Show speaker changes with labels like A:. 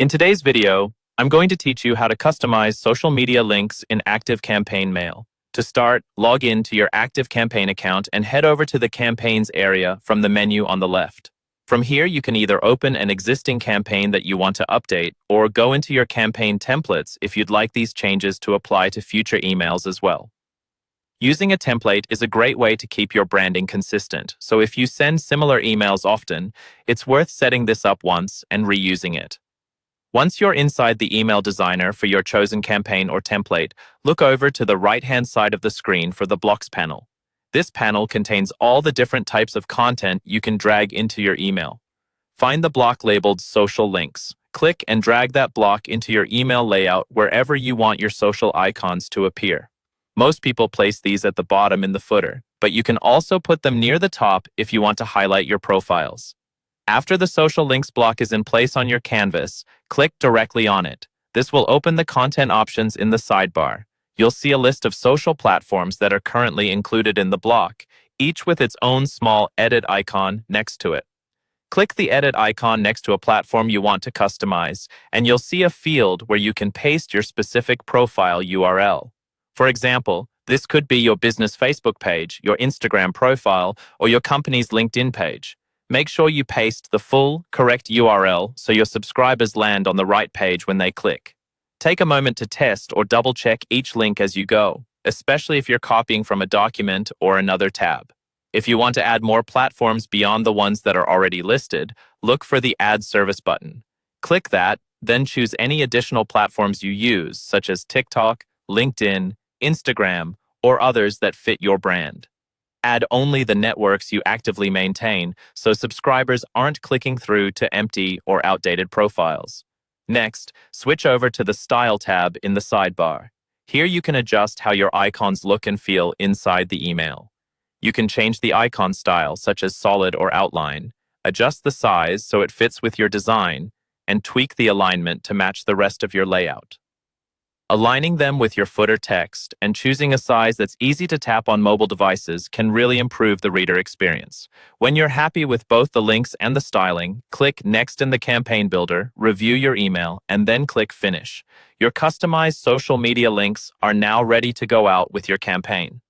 A: In today's video, I'm going to teach you how to customize social media links in ActiveCampaign Mail. To start, log in to your ActiveCampaign account and head over to the Campaigns area from the menu on the left. From here, you can either open an existing campaign that you want to update or go into your campaign templates if you'd like these changes to apply to future emails as well. Using a template is a great way to keep your branding consistent, so if you send similar emails often, it's worth setting this up once and reusing it. Once you're inside the email designer for your chosen campaign or template, look over to the right-hand side of the screen for the Blocks panel. This panel contains all the different types of content you can drag into your email. Find the block labeled Social Links. Click and drag that block into your email layout wherever you want your social icons to appear. Most people place these at the bottom in the footer, but you can also put them near the top if you want to highlight your profiles. After the social links block is in place on your canvas, click directly on it. This will open the content options in the sidebar. You'll see a list of social platforms that are currently included in the block, each with its own small edit icon next to it. Click the edit icon next to a platform you want to customize, and you'll see a field where you can paste your specific profile URL. For example, this could be your business Facebook page, your Instagram profile, or your company's LinkedIn page. Make sure you paste the full, correct URL so your subscribers land on the right page when they click. Take a moment to test or double-check each link as you go, especially if you're copying from a document or another tab. If you want to add more platforms beyond the ones that are already listed, look for the Add Service button. Click that, then choose any additional platforms you use, such as TikTok, LinkedIn, Instagram, or others that fit your brand. Add only the networks you actively maintain so subscribers aren't clicking through to empty or outdated profiles. Next, switch over to the Style tab in the sidebar. Here you can adjust how your icons look and feel inside the email. You can change the icon style, such as solid or outline, adjust the size so it fits with your design, and tweak the alignment to match the rest of your layout. Aligning them with your footer text and choosing a size that's easy to tap on mobile devices can really improve the reader experience. When you're happy with both the links and the styling, click Next in the Campaign Builder, review your email, and then click Finish. Your customized social media links are now ready to go out with your campaign.